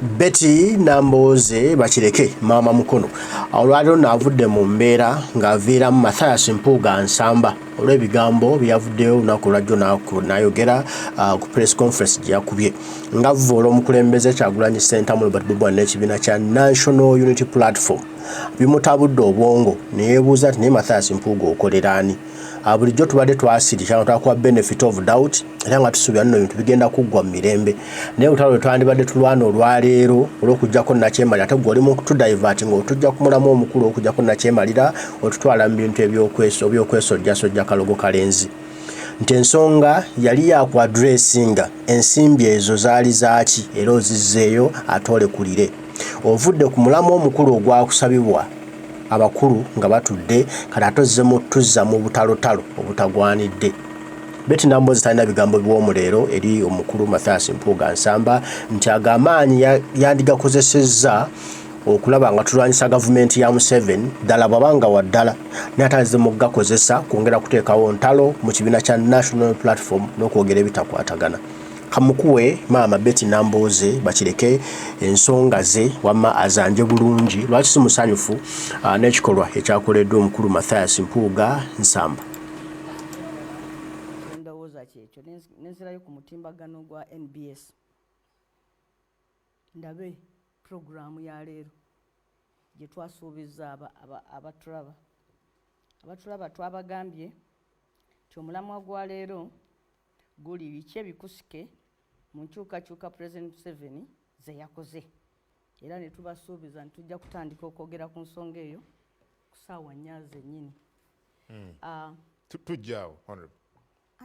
Betty Nambooze bakireke mama mukono olwaliro n'avudde mu mbeera ng'aviira mu Mathias Mpuuga nsamba olw'ebigambo byavuddeyo olunaku lwajjo n'ayogera ku press conference gye yakubye nga Avoola omukulembeze Kyagulanyi Ssentamu Robert Bobi n'ekibiina kya National Unity Platform bimutabudde obwongo ne yeebuuza nti naye Mathias Mpuuga okolera ani bulijjo tubadde twasirika twakuwa benefit of doubt era nga tusuubira nno ebintu bigenda kuggwa mu mirembe naye olutalo lwe twandibadde tulwana olwaleero olw'okuggyako nakyemalira ate gwe oli mu kutudivert ng'otujja kumulamu omukulu okuggyako nakyemalira otutwala mu bintu ebyokwesojjasojja kalogo kalenzi nti ensonga yali yakuadressinga ensimbi ezo zaali zaaki era ozizzeeyo ate olekulire ovudde ku mulamu omukulu ogwakusabibwa abakulu nga batudde kati atozzemu tuzza mu butalotalo obutagwanidde Betty Nambooze talina bigambo biwoomuleero eri omukulu Mathias Mpuuga nsamba nti agamaanyi yandigakozesezza okulaba nga tulwanyisa gavumenti ya Museveni ddala bwabanga waddala naye atalize mu gakozesa kwongera kuteekawo ntalo mu kibiina kya National Platform n'okwogera ebitakwatagana kamukuwe maama Betty Nambooze bakireke ensonga ze wamma azanje bulungi lwaki si musanyufu n'ekikolwa ekyakoleddwa omukulu Mathias Mpuuga nsamba ndowooza kyekyo nenzirayo ku mutimbagano gwa NBS ndabe programu ya leero gye twasuubiza abatulaba twabagambye nti omulamwa gwa leero guli biki ebikusike mu nkyukakyuka President Museveni ze yakoze era ne tubasuubiza nti tujja kutandika okwogera ku nsonga eyo ku ssaawa 4 zennyini. Tujjaawo honorable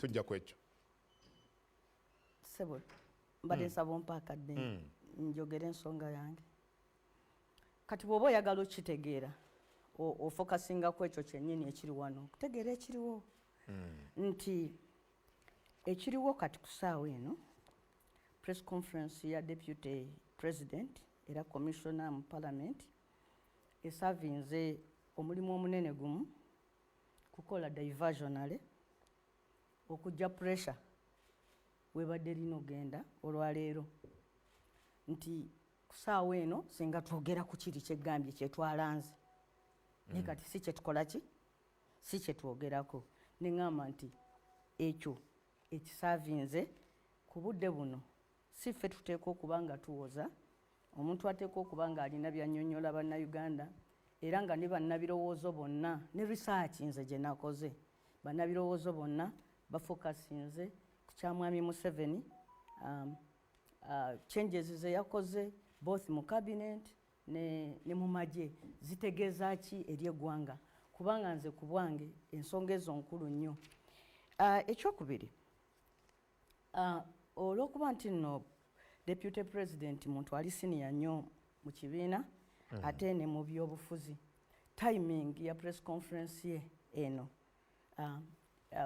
tujja ku ekyo sebo mbadde nsaba ompaakadde njogera ensonga yange kati bw'oba oyagala okitegeera ofokasinga ku ekyo kyennyini ekiri wano okutegeera ekiriwo nti ekiriwo kati ku ssaawa eno press conference ya deputy president era commissioner mu parliament esavinze omulimu omunene gumu kukola diversionale okujja pressure webadde lino ogenda olwaleero nti ku ssaawa eno singa twogera ku kiri kyeggambye kyetwalanze naye kati si kyetukola ki si kyetwogerako neŋŋamba nti ekyo ekisavinze ku budde buno si ffe tuteekwa okuba nga tuwoza omuntu ateekwa okuba nga alina byannyonnyola bannayuganda era nga ne bannabirowoozo bonna ne research nze gye nakoze bannabirowoozo bonna bafokasinze ku kyamwami Museveni changes ze yakoze both mu cabinet ne mu magye zitegeeza ki eri eggwanga kubanga nze ku bwange ensonga ezo nkulu nnyo. Ekyokubiri olw'okuba nti nno deputy president muntu ali senior nnyo mu kibiina ate ne mu byobufuzi timing ya press conference ye eno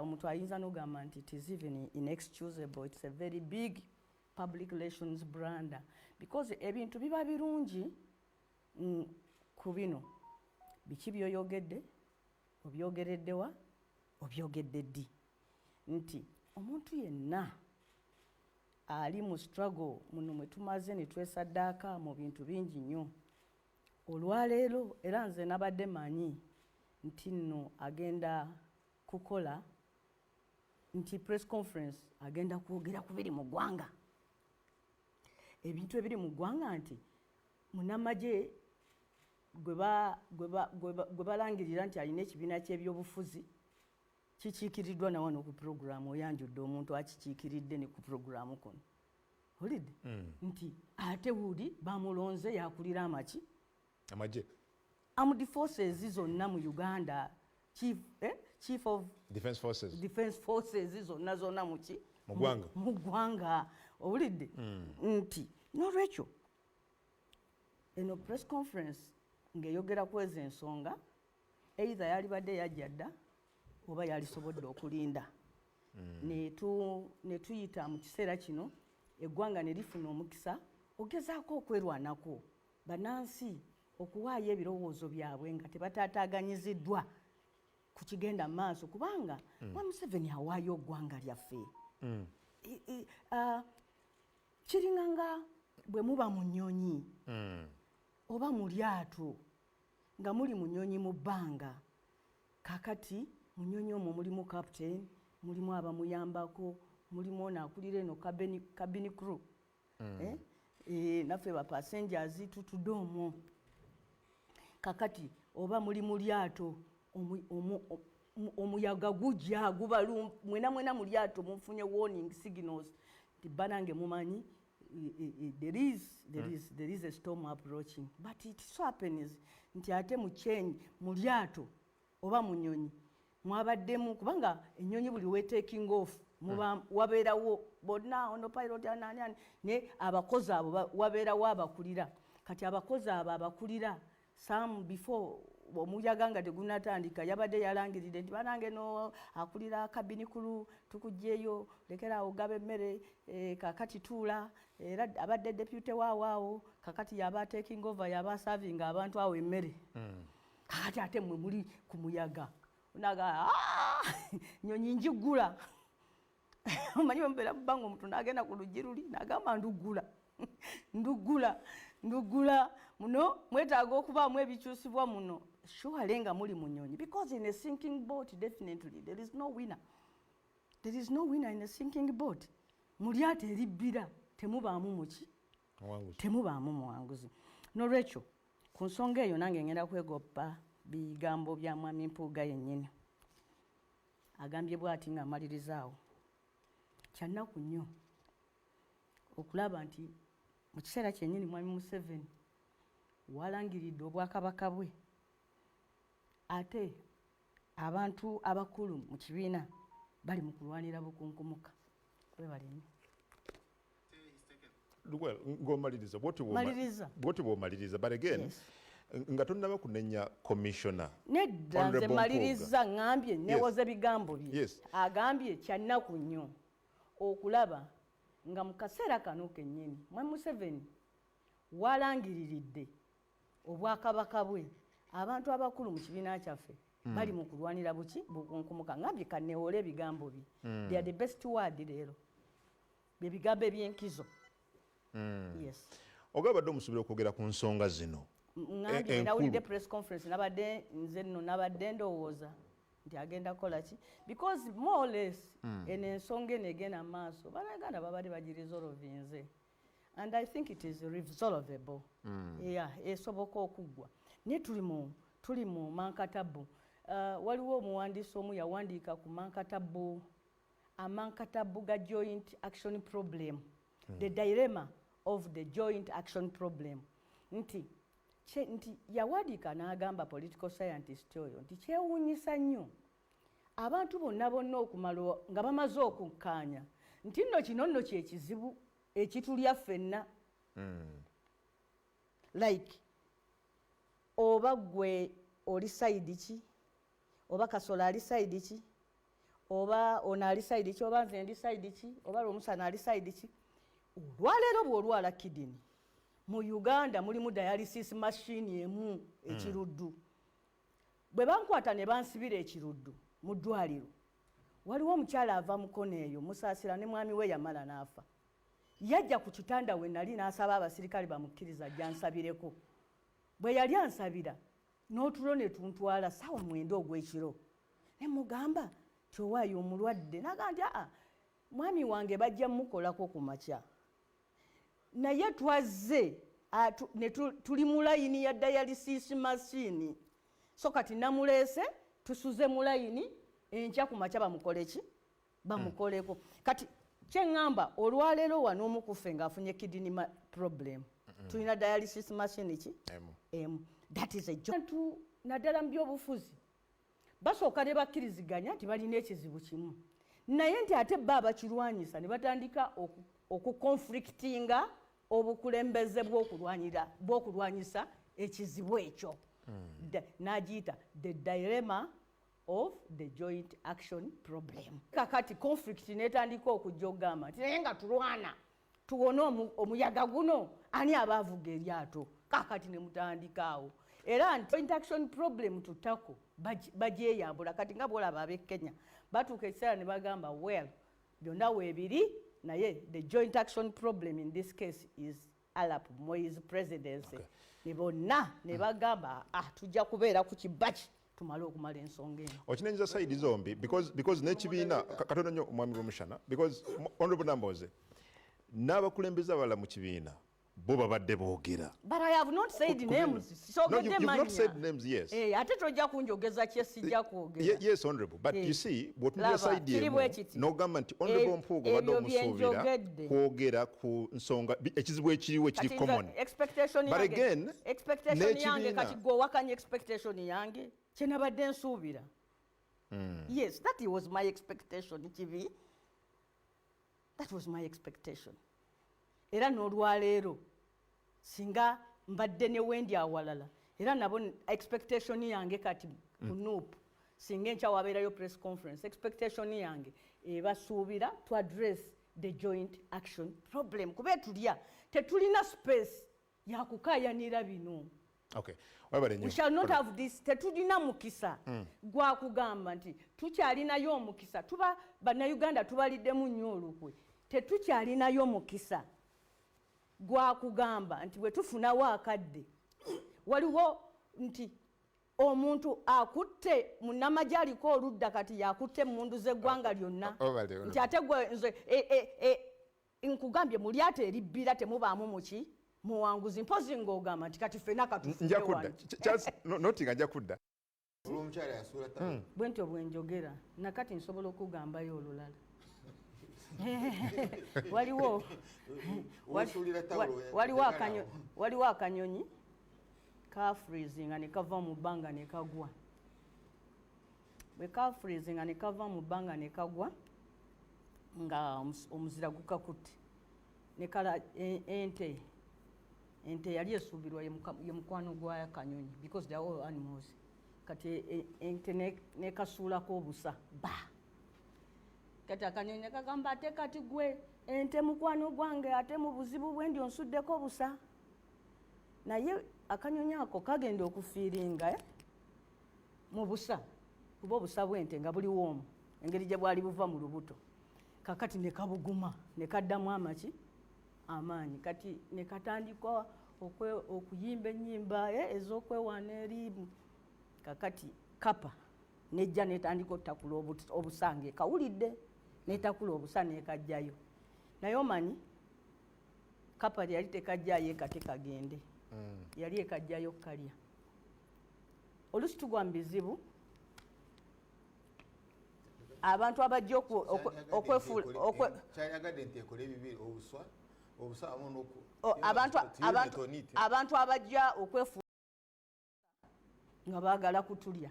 omuntu ayinza n'ogamba nti it is even inexcusable. It's a very big public relations blunder because ebintu biba birungi ku bino biki byoyogedde obyogereddewa obyogedde ddi nti omuntu yenna ali mu struggle muno mwe tumaze ne twesaddaaka mu bintu bingi nnyo olwaleero era nze nabadde manyi nti nno agenda kukola nti press conference agenda kwogera ku biri mu ggwanga ebintu ebiri mu ggwanga nti munnamagye gwe balangirira nti alina ekibiina ky'ebyobufuzi kikiikiriddwa na wano ku programu oyanjudde omuntu akikiikiridde ne ku programu kuno olidde nti ate wuli bamulonze yakulira amaki amagye armed forces zonna mu Uganda chief of defense forces zonna muki mu ggwanga owulidde nti n'olwekyo eno press conference ng'eyogera ku ezo ensonga either yalibadde yajja dda oba yalisobodde okulinda ne tuyita mu kiseera kino eggwanga ne lifuna omukisa ogezaako okwerwanako bannansi okuwaayo ebirowoozo byabwe nga tebatataganyiziddwa ku kigenda mu maaso kubanga Museveni awaayo ggwanga lyaffe kiringanga bwe muba mu nnyonyi oba mu lyato nga muli mu nnyonyi mu bbanga kakati mu nnyonyi omwo mulimu captain mulimu abamuyambako mulimu ono akulira eno cabin crew naffe ba passengers tutudde omwo kakati oba muli mu lyato omuyaga gujja mwena mu lyato mufunye warning signals nti banange mumanyi there is a storm approaching, but it so happens nti ate mu kyenyi mu lyato oba mu nnyonyi mwabaddemu kubanga ennyonyi buli we taking off wabeerawo bonna ono pilot anani ne abakozi abo wabeerawo abakulira kati abakozi abo abakulira some before omuyaga nga tegunatandika yabadde yalangirire nti banange no akulira kabini kulu tukujjeeyo lekera ogaba emmere kakati tuula era abadde deputy waawaawo kakati yaba taking over yaba serving abantu awo emmere kakati ate mwe muli ku muyaga onaga nyonyi njigula omanyi bambeera mubanga omuntu n'agenda ku luggi luli n'agamba ndugula muno mwetaaga okubaamu ebikyusibwa muno surely nga muli mu nnyonyi because in a sinking boat definitely there is no winner in a sinking boat mu lyato eribbira temubaamu muki temubaamu muwanguzi n'olwekyo ku nsonga eyo nange ngenda kwegoppa bigambo bya mwami Mpuuga yennyini agambye bw'ati nga amalirizaawo kyannaku nnyo okulaba nti mu kiseera kyennyini mwami Museveni walangiridde obwakabaka bwe ate abantu abakulu mu kibiina bali mu kulwanira bukunkumuka kwebaleni ng'omaliriza bw'oti bw'omaliriza but again nga tonnaba kunenya commissioner nedda nze maliriza ngambye newoze bigambo bye agambye kyannaku nnyo okulaba nga mu kaseera kano kennyini mwami Museveni walangiriridde obwakabaka bwe abantu abakulu mu kibiina kyaffe bali mu kulwanira bukunkumuka ngambye kanneewole ebigambo bye they are the best word leero bye bigambo eby'enkizo yes ogabadde omusobera okwogera ku nsonga zino ngambye nawulidde press conference nabadde nze nno nabadde ndowooza nti agenda kukola ki because more or less eno ensonga eno egenda maaso bannayuganda babadde bagiresolvinze and I think it is resolvable esoboka okuggwa naye tuli mu mankatabu waliwo omuwandiisi omu yawandiika ku amankatabu ga joint action problem the dilemma of the joint action problem nti yawandiika n'agamba political scientist oyo nti kyewuunyisa nnyo abantu bonna okumala nga bamaze okukkaanya nti nno kino nno kyekizibu ekitulya ffenna like oba gwe oli sayidi ki oba Kasola ali sayidi ki oba ono ali sayidi ki oba nze ndi sayidi ki oba Lwomusana ali sayidi ki olwaleero bw'olwala kidini mu Uganda mulimu dialysis machine emu ekiruddu bwe bankwata ne bansibira ekiruddu mu ddwaliro waliwo omukyala ava mukono eyo Musaasira ne mwami we yamala n'afa yajja ku kitanda we nali n'asaba abasirikale bamukkiriza jansabireko bwe yali ansabira n'otulo ne tuntwala ssaawa 9 ogw'ekiro ne mugamba tyowaayo omulwadde naga nti mwami wange bajja mukolako ku makya naye twazze tuli mu layini ya dialysis machine so kati namuleese tusuze mu layini enkya ku makya bamukole ki bamukoleko kati kyeŋŋamba olwaleero wano omukuffe ng'afunye kidney problem tulina dialysis machine ki that is a job naddala mu byobufuzi basooka ne bakkiriziganya nti balina ekizibu kimu naye nti ate bba abakirwanyisa ne batandika okukonflictinga obukulembeze bw'okulwanyisa ekizibu ekyo n'agiyita the dilemma of the joint action problem kakati conflict netandika okujja okugamba nti naye nga tulwana tuwone omuyaga guno ani abaavuga eryato kakati ne mutandikaawo era nti joint action problem tutako bagyeyambula kati nga bwolaba ab'e Kenya batuuka ekiseera ne bagamba, well, byonna weebiri naye the joint action problem in this case is the dilemma of the joint action problem. Kakati conflict netandika okujja okugamba nti naye nga tulwana tuwone omuyaga guno ani abaavuga eryato kakati ne mutandikaawo era nti joint action problem tutako bagyeyambula kati nga bwolaba ab'e Kenya batuuka ekiseera ne bagamba, well, byonna weebiri naye the joint action problem in this case is Arap Moise presidency ne bonna ne bagamba tujja kubeera ku kibaki tumale okumala ensonga eno. Okinenyiza side zombi because n'ekibiina katono nnyo omwami Rumushana because Honorable Nambooze n'abakulembeze abalala mu kibiina bo babadde boogera. But I have not said names. So no, you've not said names, yes. Ate tojja kunjogeza kyesijja kwogera. Yes, Honorable, but you see bw'otunula side emu n'ogamba nti Honorable Mpuuga obadde omusuubira kwogera ku nsonga ekizibu ekiriwo ekiri common. But again, expectation yange kati gwe owakanya expectation yange kye nabadde nsuubira. Yes, that was my expectation, Kibi. That was my expectation. Era n'olwaleero singa mbadde ne wendi awalala era nabo expectation yange kati ku Nup singa enkya wabeerayo press conference expectation yange basuubira to address the joint action problem kube tulya tetulina space ya kukaayanira bino. Okay. We shall not have this. Tetulina mukisa gwa kugamba nti tukyalinayo omukisa tuba bannayuganda tubaliddemu nnyo olukwe tetukyalinayo mukisa gwa kugamba nti bwe tufunawo akadde waliwo nti omuntu akutte munnamagye aliko oludda kati yakutte mundu z'eggwanga lyonna nti ate gwe nze nkugambye mu lyato eribbira temubaamu muki muwanguzi mpozi ng'ogamba nti kati ffenna notinga nja kudda bwe ntyo bwe njogera nakati nsobola okugambayo olulala. waliwo akanyonyi ka freezinga ne kava mu bbanga ne kagwa. Bwe ka freezinga ne kava mu bbanga ne kagwa nga omuzira gukakutte ne kala ente yali esuubirwa ye mukwano gwa kanyonyi because they are all animals. Kati ente ne kasuulako obusa kati akanyonyi kagamba ate kati gwe ente mukwano gwange ate mu buzibu bwe ndi onsuddeko busa. Naye akanyonyi ako kagenda okufiiringa mu busa kuba obusa bw'ente nga buliwo omwo engeri gye bwali buva mu lubuto. Kakati ne kabuguma ne kaddamu amaanyi kati ne katandika okuyimba ennyimba ez'okwewaana eriimu. Kakati kapa nejja netandika otakula obusange kawulidde netakula obusa nekajjayo naye omanyi kapa yali tekajjayo ekate kagende yali ekajjayo kalya. Oluusi tugwa mu bizibu abantu abajja abantu abajja okwefuula nga baagala kutulya.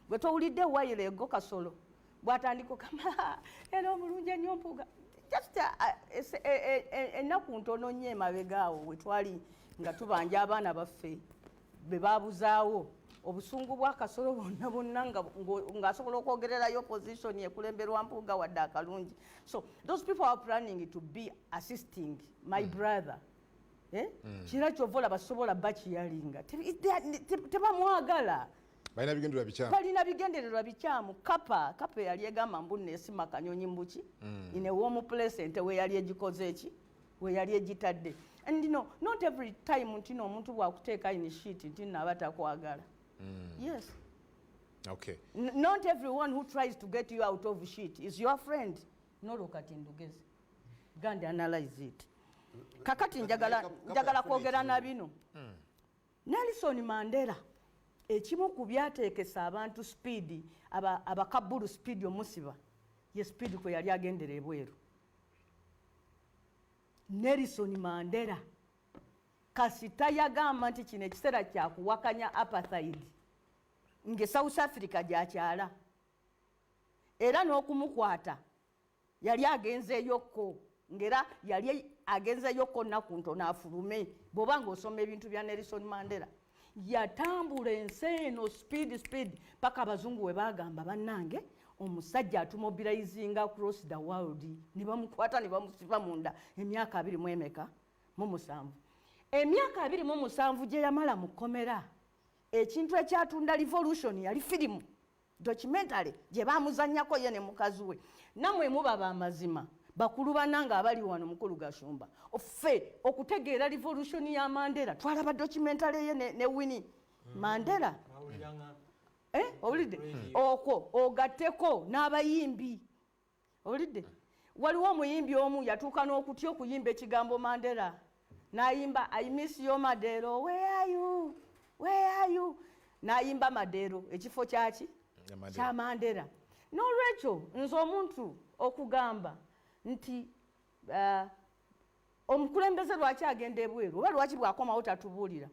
Bwe towulidde wayiro ego kasolo bw'atandika okama era omulungi ennyo Mpuuga just ennaku ntono nnyo emabega awo we twali nga tubanja abaana baffe be baabuzaawo obusungu bwa kasolo bonna ng'asobola okwogererayo position ekulemberwa Mpuuga wadde akalungi. So those people are planning to be assisting my brother. Kira ky'ovola basobola bakiyalinga tebamwagala. Balina bigendererwa bikyamu. Kapa yali egamba mbu neesima kanyonyi mbuki in a warm place ente we yali egikoze eki we yali egitadde. And not every time ntino omuntu bwakuteeka in sheet nti naba takwagala. Yes. Okay. Not everyone who tries to get you out of shit is your friend. Nolo kati ndugeze. Gandi analyze it. Kakati njagala kwogera na bino. Nelson Mandela ekimu ku byateekesa abantu speed abakabulu speed omusiba ye speed kwe yali agendera ebweru. Nelson Mandela kasita yagamba nti kino ekiseera kyakuwakanya apartheid nge South Africa gyakyala era n'okumukwata yali agenzeyokko ngera yali agenzeyokko nnaku ntono afulume bw'oba ng'osoma ebintu bya Nelson Mandela yatambula ensi eno speed paka abazungu we bagamba bannange omusajja atumobilizinga across the world ne bamukwata ne bamusiba munda emyaka 27. Emyaka 27 gye yamala mu kkomera ekintu ekyatunda revolution yali firimu documentary gye baamuzannyako ye ne mukazi we. Namwe mubaba amazima bakulu bananga abali wano mukulu Gashumba offe okutegeera revolution ya Mandela twalaba documentary ye ne Winnie Mandela owulidde okwo ogatteko n'abayimbi owulidde waliwo omuyimbi omu yatuuka n'okutya okuyimba ekigambo Mandela n'ayimba I miss you Madero where are you n'ayimba Madero ekifo kyaki kya Mandela n'olwekyo nze omuntu okugamba nti omukulembeze lwaki agenda ebweru oba lwaki bwakomawo tatubuulira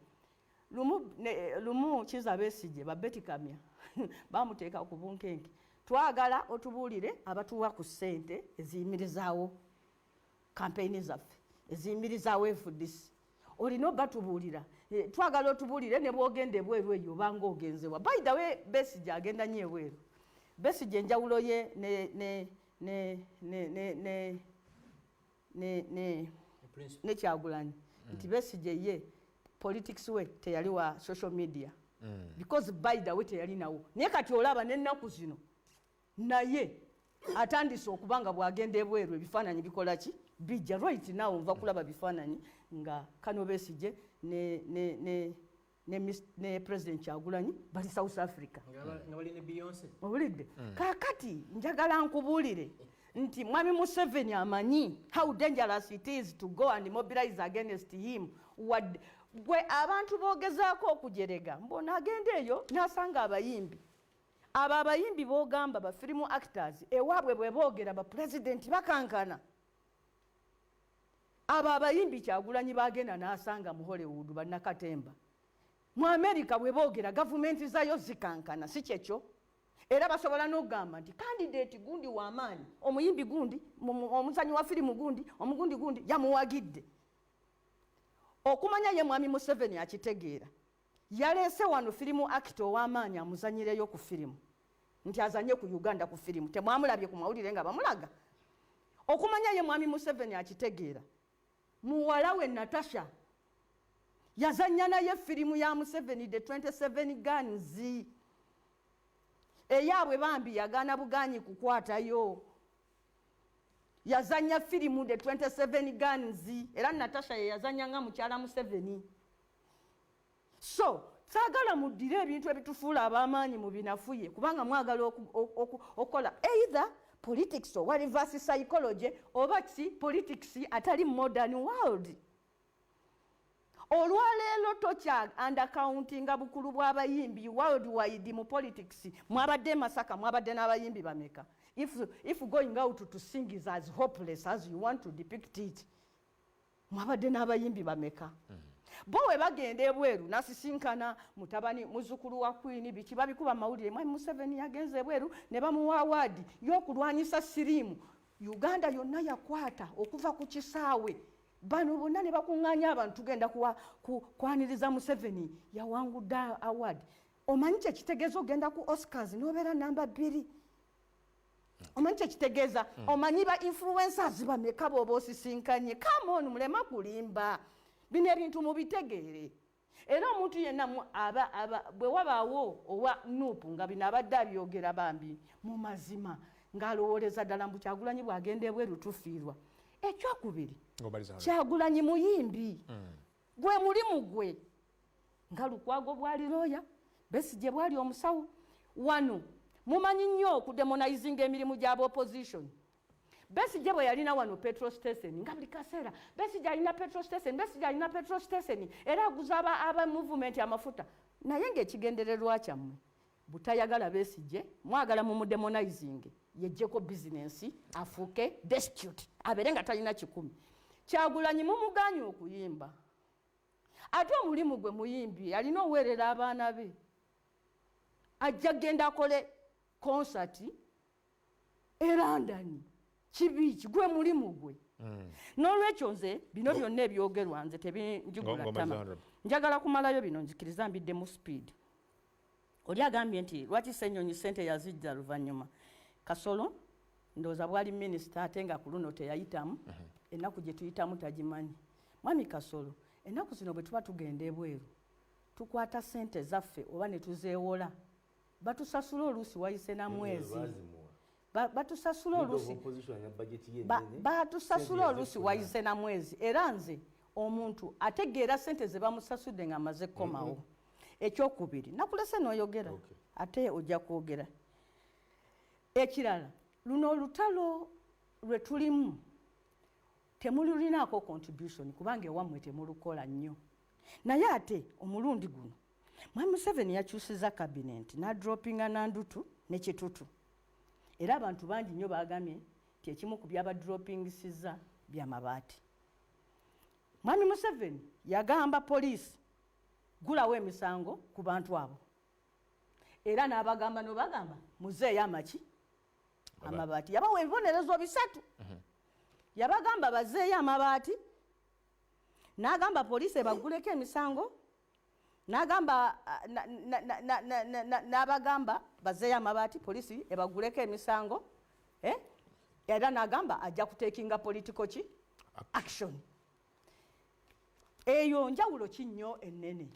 lumu Kiza Besigye Babeti Kamya bamuteeka ku bunkenke twagala otubuulire abatuwa ku ssente eziyimirizaawo kampeyini zaffe eziyimirizaawo FDC olina obatubuulira twagala otubuulire ne bwogenda ebweru eyo obanga ogenzewa by the way Besigye agenda nnyo ebweru Besigye enjawulo ye ne Kyagulanyi nti Besigye ye politics we teyali wa social media because by the way teyali nawo naye kati olaba n'ennaku zino naye atandise okubanga bwagenda ebweru ebifaananyi bikola ki bijja right now nva kulaba bifaananyi nga Kano Besigye ne President Kyagulanyi bali South Africa nga bali ne Beyonce owulidde kaakati njagala nkubuulire nti mwami Museveni amanyi how dangerous it is to go and mobilize against him gwe abantu boogezaako okujerega mbona agenda eyo n'asanga abayimbi abo abayimbi boogamba ba film actors ewaabwe bwe boogera ba president bakankana abo abayimbi Kyagulanyi bagenda n'asanga mu Hollywood bannakatemba mu America bwe boogera gavumenti zayo zikankana si kyekyo era basobola n'okugamba nti candidate gundi w'amaanyi omuyimbi gundi omuzanyi wa firimu gundi omugundi gundi yamuwagidde okumanya ye mwami Museveni akitegeera yaleese wano firimu actor ow'amaanyi amuzanyireyo ku firimu nti azanye ku Uganda ku firimu temwamulabye ku mawulire nga bamulaga okumanya ye mwami Museveni akitegeera muwala we Natasha yazanya naye firimu ya Museveni the 27 Guns eyaabwe bambi yagaana buganyi kukwatayo yazanya firimu the 27 Guns era Natasha ye yazanya nga mukyala Museveni so saagala muddire ebintu ebitufuula ab'amaanyi mu binafuye kubanga mwagala okola either politics oba reverse psychology oba ki politics atali modern world olwaleero tokya undercountinga bukulu bw'abayimbi worldwide mu politics mwabadde Masaka mwabadde n'abayimbi bameka if going out to sing is as hopeless as you want to depict it mwabadde n'abayimbi bameka bo we bagenda ebweru nasisinkana mutabani muzukulu wa Queen biki babikuba mawulire mwami Museveni yagenze ebweru ne bamuwa award y'okulwanyisa siriimu Uganda yonna yakwata okuva ku kisaawe bano bonna ne bakuŋŋaanya abantu tugenda kwaniriza Museveni yawangudde award omanyi kye kitegeeza ogenda ku Oscars n'obeera namba 2 omanyi kye kitegeeza omanyi ba influencers bameka bw'oba osisinkanye come on mulema kulimba bino ebintu mubitegeere era omuntu yenna bwe wabaawo owa Nup nga bino abadde abyogera bambi mu mazima ng'alowooleza ddala mbu Kyagulanyi bw'agenda ebweru tufiirwa ekyokubiri Kyagulanyi muyimbi gwe mulimu gwe nga Lukwago bwali looya Besigye bwali omusawo wano mumanyi nnyo okudemonizinga emirimu gy'aba opposition Besigye bwe yalina wano petrol station nga buli kaseera Besigye alina petrol station era aguza aba movement amafuta naye ng'ekigendererwa kyammwe butayagala Besigye mwagala mumudemonizinge yejjeko business afuuke destitute abeere nga talina 10 Kyagulanyi mumuganye okuyimba ate omulimu gwe muyimbi alina oweerera abaana be ajja genda akole concert London kibiki gwe mulimu gwe n'olwekyo nze bino byonna ebyogerwa nze tebinjigula tama njagala kumalayo bino nzikiriza mbidde mu speed oli agambye nti lwaki Ssenyonyi ssente yazijja luvannyuma Kasolo ndowooza bwali minisita ate nga ku luno teyayitamu ennaku gye tuyitamu tagimanyi mwami Kasolo ennaku zino bwe tuba tugenda ebweru tukwata ssente zaffe oba ne tuzeewola batusasula oluusi wayise na mwezi batusasula olusi batusasula olusi wayize na mwezi era nze omuntu ategeera sente ze bamusasudde nga amaze komawo ekyokubiri nakulese n'oyogera ate ojja kwogera ekirala luno olutalo lwe tulimu temululinaako contribution kubanga ewammwe temulukola nnyo naye ate omulundi guno Mwami Museveni yakyusiza cabinet n'adropinga Nandutu ne Kitutu era abantu bangi nnyo bagamye nti ekimu ku byabadropingisiza byamabaati. Mwami Museveni yagamba poliisi gulawo emisango ku bantu abo era n'abagamba n'obagamba muzeeyo amaki amabaati yabawa ebibonerezo bisatu yabagamba bazeeyo amabaati n'agamba poliisi ebaguleko emisango n'agamba n'abagamba bazeeyo amabaati poliisi ebaguleko emisango era n'agamba ajja kutekinga political ki action. Eyo njawulo ki nnyo ennene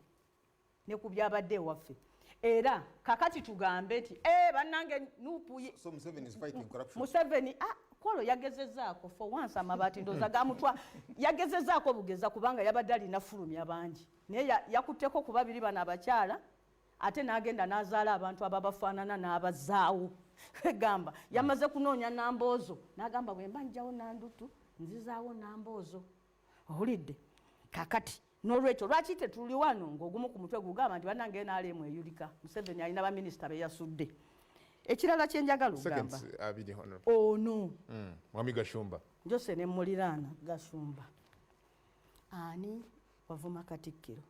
ne ku byabadde ewaffe era kakati tugambe nti bannange Nupu so Museveni is fighting corruption. Museveni Kwolo yagezezaako for once amabaati ndoza gamutwa yagezezaako bugeza kubanga yabadde alina fulumya bangi naye yakutteko ku babiri bano abakyala ate n'agenda n'azaala abantu ababafaanana n'abazaawo gamba yamaze kunoonya Namboozo n'agamba bwe mba njjawo Nandutu nzizaawo Namboozo owulidde kakati n'olwekyo lwaki tetuli wano ng'ogumu ku mutwe gugamba nti bannange NRM eyulika Museveni alina baminisita be yasudde. Ekirala kyenjagala ogamba ono Mwami Gashumba Jose ne muliraana Gashumba ani wavuma Katikkiro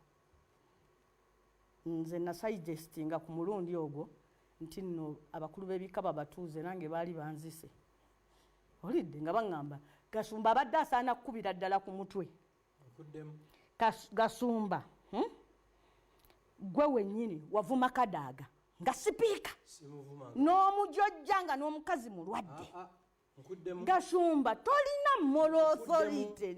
nze nasuggestinga ku mulundi ogwo nti nno abakulu b'ebika babatuuze nange baali banzise olidde nga baŋŋamba Gashumba abadde asaana kukubira ddala ku mutwe Gasumba gwe wennyini wavuma Kadaaga nga sipiika n'omujjojja nga n'omukazi mulwadde Gashumba tolina moral authority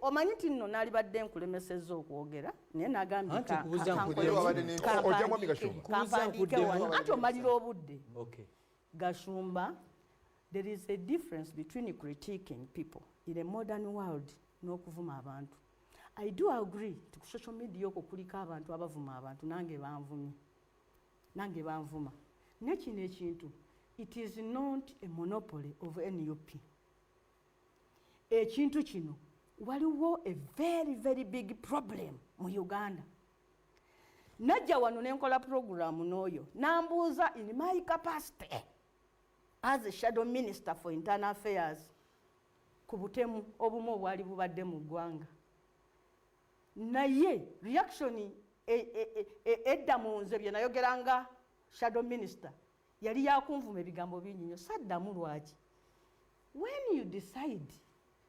omanyi ti nno naalibadde nkulemesezza okwogera naye nagambikampandiike wano anti omalira obudde Gashumba. There is a difference between critiquing people in a modern world n'okuvuma abantu. I do agree to social media okukulika abantu abavuma abantu nange banvuma nekino ekintu it is not a monopoly of NUP. Ekintu kino waliwo a very very big problem mu Uganda. Najja wano nenkola program n'oyo nambuuza in my capacity as a shadow minister for internal affairs ku butemu obumu obwali bubadde mu ggwanga naye reaction edda mu nze bye nayogeranga shadow minister yali yakunvuma ebigambo bingi nnyo saddamu lwaki. When you decide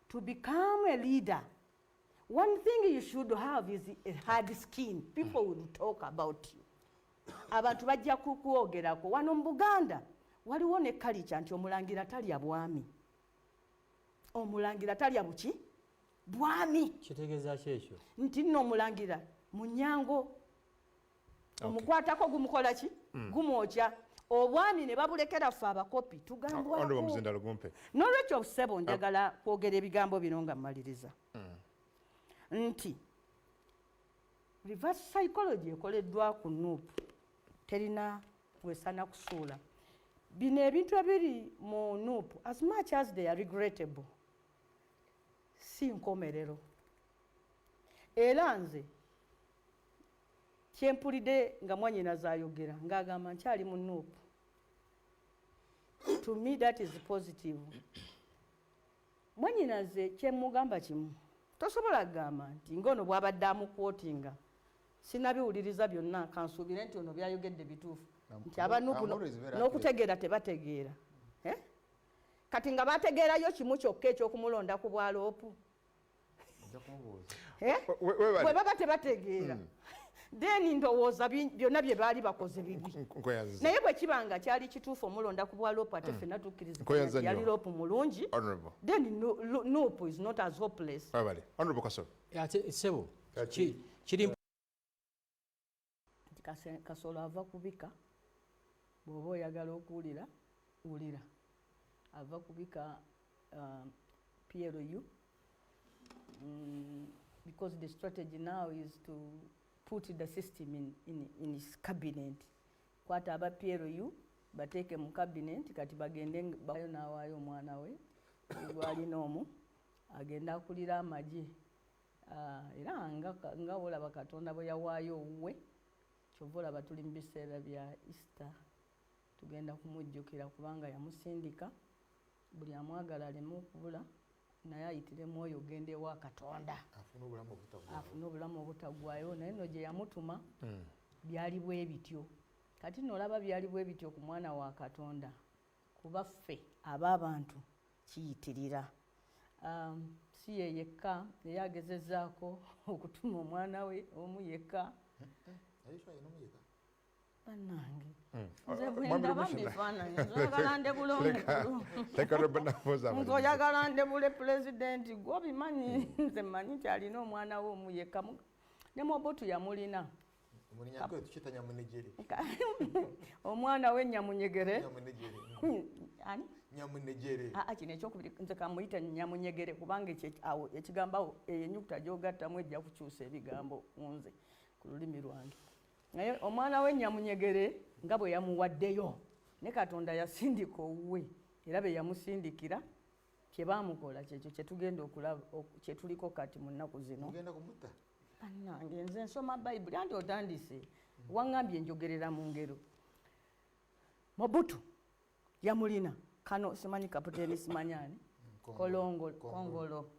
to become a leader, one thing you should have is a hard skin. People will talk about you. Abantu bajja kukwogerako wano mu Buganda waliwo ne kalicha nti omulangira talya bwami. Omulangira talya buki? Bwami. Kitegeeza kyekyo. Nti nno omulangira munyango. Omukwatako gumukola ki? Gumwokya. Obwami ne babulekera ffe abakopi tugambwako. Ondo muzindalo gumpe. N'olwekyo Ssebo njagala kwogera ebigambo bino nga mmaliriza. Nti reverse psychology ekoleddwa ku Nup terina wesana kusuula. Bino ebintu ebiri mu Nup as much as they are regrettable si nkomerero. Era nze kyempulidde nga mwannyinaze ayogera ng'agamba nkyali mu Nup. To me that is positive. Mwannyinaze kyemugamba kimu tosobola kugamba nti ngono bw'abadde amukwotinga sinabiwuliriza byonna kansuubire nti ono byayogedde bituufu nti abanupu n'okutegeera tebategeera kati nga bategeerayo kimu kyokka ekyokumulonda ku bwaloopu bwe baba tebategeera then ndowooza byonna bye baali bakoze bibi naye bwe kibanga kyali kituufu omulonda ku bwaloopu ate ffenna tukkiriza yali loopu mulungi then Nup is not as hopeless. Ssebo kiri Kasolo ava kubika bw'oba oyagala okuwulira wulira ava kubika PLU because the strategy now is to put the system in his cabinet. Kwata aba PLU bateeke mu cabinet kati bagende bayo n'awaayo omwana we gwalina omu agenda akulira amagye era nga olaba Katonda bwe yawaayo owuwe kyova olaba tuli mu biseera bya Easter tugenda kumujjukira kubanga yamusindika buli amwagala aleme okubula naye ayitire mwoyo ogende wa Katonda afune obulamu obutaggwaayo naye no gye yamutuma byali bwe bityo kati nolaba byali bwe bityo ku mwana wa Katonda kuba ffe ab'abantu kiyitirira si ye yekka naye agezezzaako okutuma omwana we omu yekka bannange nze bwendaba bifaananyi nzoyagala ndebule omukulu nze oyagala ndebule pulezidenti gwe obimanyi nze mmanyi nti alina omwana we omu yekka ne Mobutu yamulina omwana we Nyamunyegere ani kino ekyokubiri nze kamuyita Nyamunyegere kubanga ekigambo enyukuta gy'ogattamu ejja kukyusa ebigambo nze ku lulimi lwange naye omwana we Nyamunyegere nga bwe yamuwaddeyo ne Katonda yasindika owuwe era be yamusindikira kye baamukola kyekyo kye tugenda okulaba kye tuliko kati mu nnaku zino annange nze nsoma Bayibuli andi otandise waŋŋambye njogerera mu ngero Mobutu yamulina kano simanyi kaputeni simanyani Kongolo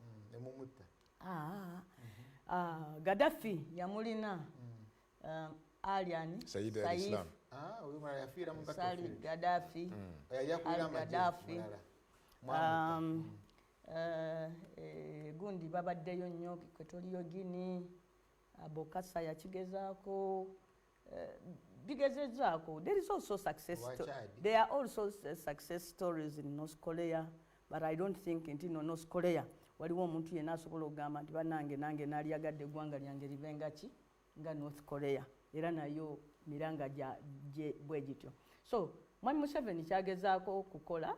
Gaddafi yamulina Aliani Saif Gaddafi Gaddafi gundi babaddeyo nnyo Equatorial Guinea Bokassa yakigezaako bigezezzaako. There is also there are also success stories in North Korea, but I don't think nti North Korea waliwo omuntu yenna asobola okugamba nti bannange nange naalyagadde eggwanga lyange livenga ki nga North Korea era nayo miranga gye bwe gityo. So Mwami Museveni kyagezaako okukola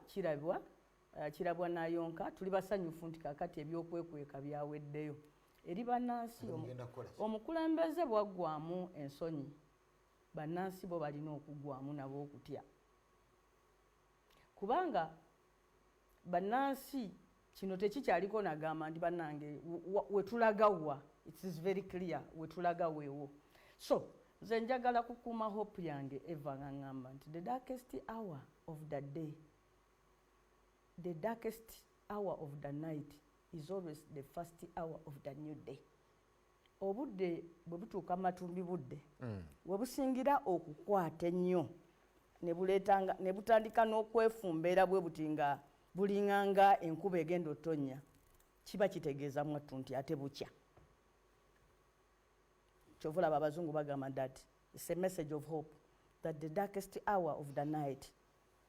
kirabwa nayonka tuli basanyufu nti kakati ebyokwekweka byaweddeyo eri bannansi omukulembeze bwaggwamu ensonyi bannansi bo balina okuggwamu nabo okutya kubanga bannansi kino tekikyaliko nagamba nti bannange wetulagawa it is very clear wetulaga weewo. So nze njagala kukuuma hope yange eva ngamba nti the darkest hour of the day, the darkest hour of the night is always the first hour of the new day. Obudde bwe butuuka matumbi budde we busingira okukwata ennyo ne butandika n'okwefumbeera bwe buti nga bulinganga enkuba egenda otonnya kiba kitegeeza mwattu nti ate bukya. Kyovula abazungu bagamba that it's a message of hope that the darkest hour of the night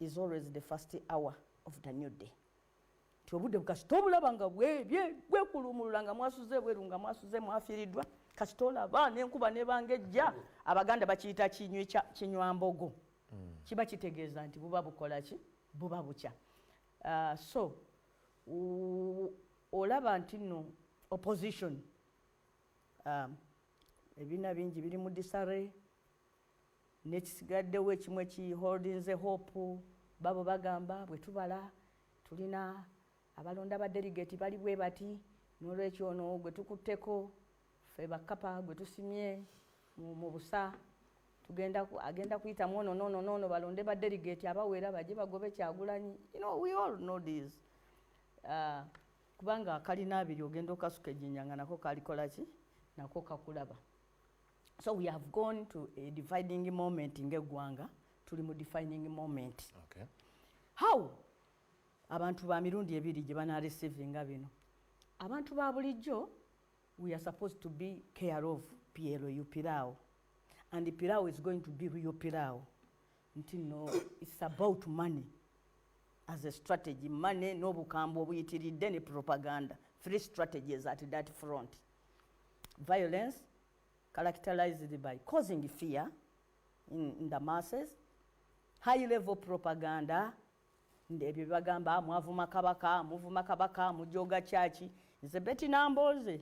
is always the first hour of the new day. Obudde bukasita obulaba nga bwekulumulula nga mwasuze bweru nga mwasuze mwafiiriddwa kasita olaba n'enkuba nebanga ejja Abaganda bakiyita kinywambogo kiba kitegeeza nti buba bukola ki buba bukya. So olaba nti nno opposition ebiina bingi biri mu disare nekisigaddewo ekimu ekiholdinze hope babo bagamba bwe tubala tulina abalonda ba delegate bali bwe bati n'olwekyo ono gwe tukutteko ffe bakapa gwe tusimye mu busa agenda kuyita mwono nono balonde ba delegate abawera baje bagobe Kyagulanyi. You know, we all know this. Kubanga kalina abiri ogenda okasuka ejjinyanga nako kalikola ki nako kakulaba. So we have gone to a dividing moment ng'eggwanga tuli mu defining moment. Okay. How abantu ba mirundi ebiri gye bana receiving bino abantu ba bulijjo we are supposed to be care of PLU Pirao, and the Pirao is going to be real Pirao. No, it's about money as a strategy. Money no bukambo buyitiridde ne propaganda. Three strategies at that front. Violence characterized by causing fear in the masses, high level propaganda ndebyo bagamba mwavuma kabaka mujoga chachi nze Betty Nambooze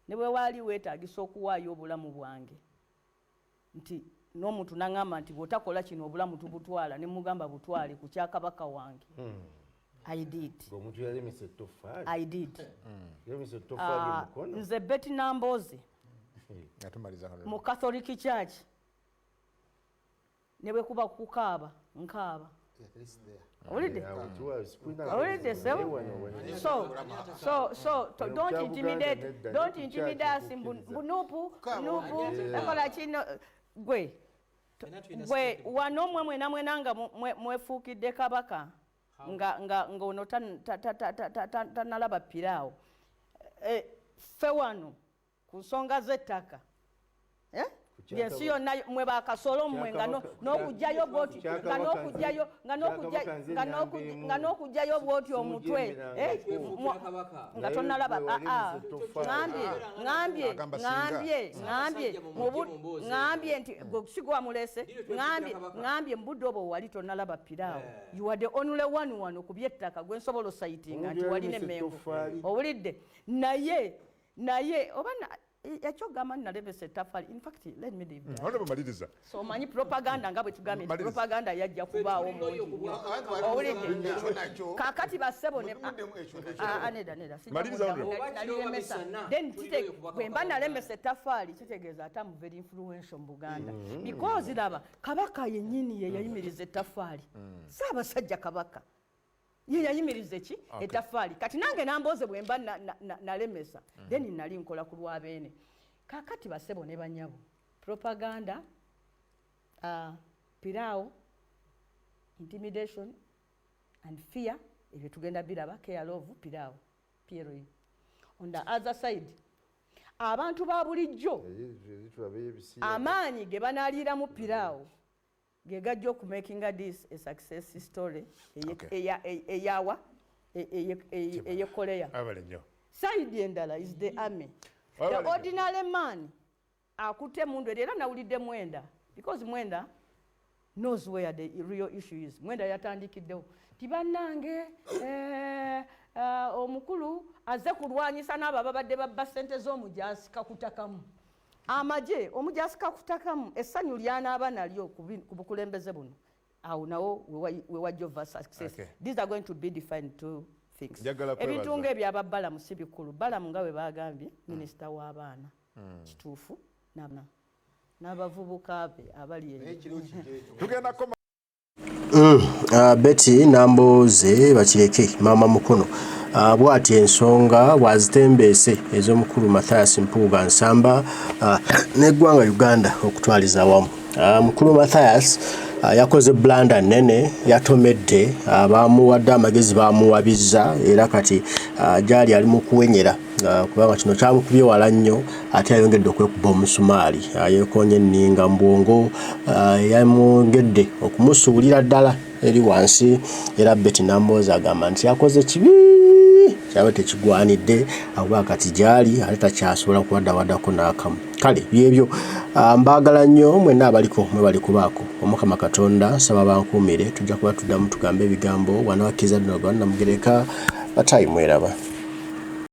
ne bwe wali weetagisa okuwaayo obulamu bwange nti n'omuntu nangamba nti bw'otakola kino obulamu tubutwala ne mugamba butwale ku kyakabaka wange. I did. I did. Nze Betty Nambooze mu Catholic Church ne bwe kuba kukaaba nkaaba. Already, so don't intimidate us. Nupu, ekola chino gwe wano mwe nanga mwefuukidde kabaka nga ono tanalaba piraawo ffe wano ku nsonga z'ettaka yensi yonna mwe bakasolo mmwe nga n'okugjayo bwoti nga n'okugjayo bwoti omutwe nga tonalaba ngambye nti sigwa mulese ngambye mbudde obwo wali tonalaba piraawo you are the only one wano ku byettaka gwe nsobola osayitinga nti wali n'emmengo owulidde naye oba yachogama nalebesa ettaffaali. In fact, let me leave that. So manyi propaganda nga bwe tugambye propaganda yajja kubaawo mungi nnyo. Owulidde kaakati bassebo ne neda nalimesa then bwe mba nalemesa ettaffaali kitegeeza ate am very influential mu Buganda because laba kabaka yennyini ye yayimiriza ettaffaali Ssaabasajja Kabaka ye yayimiriza ki ettaffaali kati nange Nambooze bwe mba nalemesa then nali nkola ku lwabeene kaakati bassebo ne banyabo propaganda piraawo intimidation and fear ebyo tugenda biraba care of piraawo PRO. On the other side abantu ba bulijjo amaanyi ge banaaliramu piraawo ge gajja okumakinga this a success story eyawa eyekoleya side endala is the army. The ordinary man akute mundu era nawulidde Mwenda because Mwenda knows where the real issue is. Mwenda yatandikiddewo tibannange omukulu azze kulwanyisa n'abo ababadde babba ssente z'omujaasi kakutakamu amaje omujaasi kakutakamu essanyu lyanaaba nalyo ku bukulembeze buno awo nawo we wajja ova success. These are going to be defined two things. Ebintu ng'ebyo aba Balamu si bikulu. Balamu nga bwe bagambye minisita w'abaana kituufu n'abavubuka be abali Betty Nambooze bakireke maama mukono bw'ati ensonga bwazitembeese ez'omukulu Mathias Mpuuga Nsamba n'eggwanga Uganda okutwaliza awamu. Mukulu Mathias yakoze blanda nene yatomedde abamuwadde amagezi bamuwabizza era kati gyali ali mu kuwenyera kubanga kino kyamukubye wala nnyo ate yayongedde okwekuba omusumaali yeekonye enninga mu bwongo yamwongedde okumusuulira ddala eri wansi era Betty Nambooze agamba nti yakoze kibi kyaba tekigwanidde akuba kati gyali ate takyasobola kuwaddawaddako n'akamu. Kale byebyo mbaagala nnyo mwenna abaliko mwe bali kubaako Omukama Katonda nsaba bankuumire tujja kuba tuddamu tugambe ebigambo wanawakkiriza ddala Namugereka bataayi mweraba.